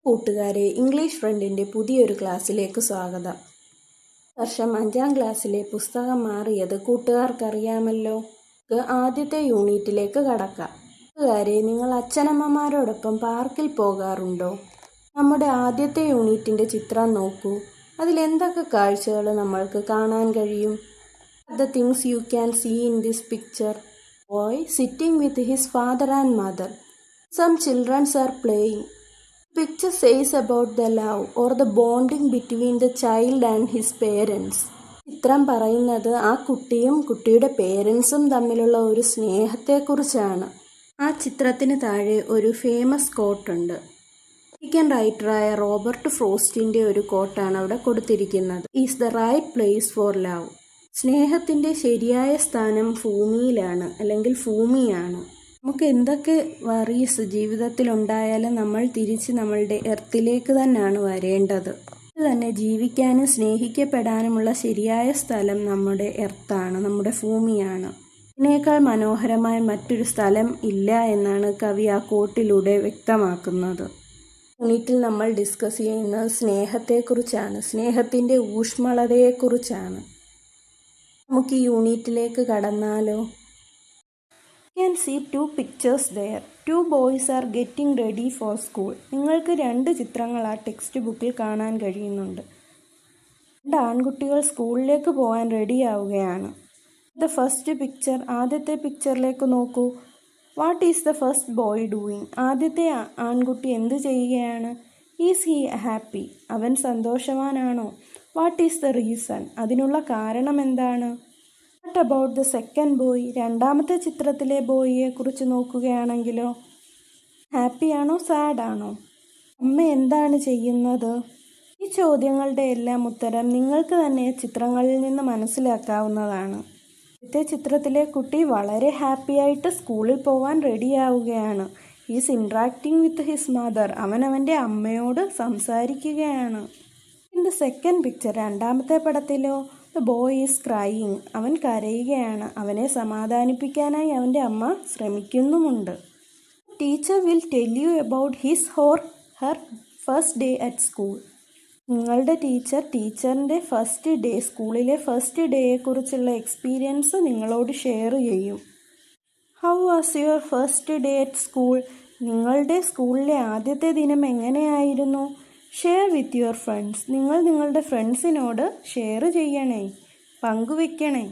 കൂട്ടുകാരെ, ഇംഗ്ലീഷ് ഫ്രണ്ടിൻ്റെ പുതിയൊരു ക്ലാസ്സിലേക്ക് സ്വാഗതം. വർഷം 5ാം ക്ലാസ്സിലെ പുസ്തകം മാറിയത് കൂട്ടുകാർക്കറിയാമല്ലോ. ആദ്യത്തെ യൂണിറ്റിലേക്ക് കടക്കാം. കൂട്ടുകാരെ, നിങ്ങൾ അച്ഛനമ്മമാരോടൊപ്പം പാർക്കിൽ പോകാറുണ്ടോ? നമ്മുടെ ആദ്യത്തെ യൂണിറ്റിൻ്റെ ചിത്രം നോക്കൂ. അതിലെന്തൊക്കെ കാഴ്ചകൾ നമ്മൾക്ക് കാണാൻ കഴിയും? The things you can see in this picture. Boy sitting with his father and mother. Some children are playing. Picture says about the love or the bonding between the child and his parents. ചിത്രം പറയുന്നത് ആ കുട്ടിയും കുട്ടിയുടെ പേരൻസും തമ്മിലുള്ള ഒരു സ്നേഹത്തെക്കുറിച്ചാണ്. ആ ചിത്രത്തിന് താഴെ ഒരു ഫേമസ് കോട്ടുണ്ട്. അമേരിക്കൻ റൈറ്ററായ റോബർട്ട് ഫ്രോസ്റ്റിൻ്റെ ഒരു കോട്ടാണ് അവിടെ കൊടുത്തിരിക്കുന്നത്. Is the right place for love. സ്നേഹത്തിൻ്റെ ശരിയായ സ്ഥാനം ഭൂമിയിലാണ്, അല്ലെങ്കിൽ ഭൂമിയാണ്. നമുക്ക് എന്തൊക്കെ വറീസ് ജീവിതത്തിലുണ്ടായാലും നമ്മൾ തിരിച്ച് നമ്മളുടെ എർത്തിലേക്ക് തന്നെയാണ് വരേണ്ടത്. അത് തന്നെ ജീവിക്കാനും സ്നേഹിക്കപ്പെടാനുമുള്ള ശരിയായ സ്ഥലം നമ്മുടെ എർത്താണ്, നമ്മുടെ ഭൂമിയാണ്. ഇതിനേക്കാൾ മനോഹരമായ മറ്റൊരു സ്ഥലം ഇല്ല എന്നാണ് കവി ആ കോട്ടിലൂടെ വ്യക്തമാക്കുന്നത്. യൂണിറ്റിൽ നമ്മൾ ഡിസ്കസ് ചെയ്യുന്നത് സ്നേഹത്തെക്കുറിച്ചാണ്, സ്നേഹത്തിൻ്റെ ഊഷ്മളതയെക്കുറിച്ചാണ്. നമുക്ക് ഈ യൂണിറ്റിലേക്ക് കടന്നാലോ? You can see 2 pictures there. 2 boys are getting ready for school. നിങ്ങൾക്ക് 2 ചിത്രങ്ങൾ ആ ടെക്സ്റ്റ് ബുക്കിൽ കാണാൻ കഴിയുന്നുണ്ട്. 2 ആൺകുട്ടികൾ സ്കൂളിലേക്ക് പോകാൻ റെഡിയാവുകയാണ്. ദ ഫസ്റ്റ് പിക്ചർ, ആദ്യത്തെ പിക്ചറിലേക്ക് നോക്കൂ. What is the first boy doing? ആദ്യത്തെ ആൺകുട്ടി എന്ത് ചെയ്യുകയാണ്? Is he happy? അവൻ സന്തോഷവാനാണോ? What is the reason? അതിനുള്ള കാരണം എന്താണ്? What about the second boy? രണ്ടാമത്തെ ചിത്രത്തിലെ ബോയിയെ കുറിച്ച് നോക്കുകയാണെങ്കിലോ? ഹാപ്പിയാണോ സാഡാണോ? അമ്മ എന്താണ് ചെയ്യുന്നത്? ഈ ചോദ്യങ്ങളുടെ എല്ലാം ഉത്തരം നിങ്ങൾക്ക് തന്നെ ചിത്രങ്ങളിൽ നിന്ന് മനസ്സിലാക്കാവുന്നതാണ്. ആദ്യത്തെ ചിത്രത്തിലെ കുട്ടി വളരെ ഹാപ്പിയായിട്ട് സ്കൂളിൽ പോകാൻ റെഡിയാവുകയാണ്. Is interacting with his mother. അവൻ അവൻ്റെ അമ്മയോട് സംസാരിക്കുകയാണ്. ഇൻ ദ സെക്കൻഡ് പിക്ചർ, രണ്ടാമത്തെ പടത്തിലോ? The boy is crying. അവൻ കരയുകയാണ്. അവനെ സമാധാനിപ്പിക്കാനായി അവൻ്റെ അമ്മ ശ്രമിക്കുന്നുമുണ്ട്. Teacher will tell you about his or her first day at school. നിങ്ങളുടെ ടീച്ചറിൻ്റെ ഫസ്റ്റ് ഡേ, സ്കൂളിലെ ഫസ്റ്റ് ഡേയെക്കുറിച്ചുള്ള എക്സ്പീരിയൻസ് നിങ്ങളോട് ഷെയർ ചെയ്യും. How was your first day at school? നിങ്ങളുടെ സ്കൂളിലെ ആദ്യത്തെ ദിനം എങ്ങനെയായിരുന്നു? Share with your friends. നിങ്ങൾ നിങ്ങളുടെ ഫ്രണ്ട്സിനോട് ഷെയർ ചെയ്യണേ, പങ്കുവെക്കണേ.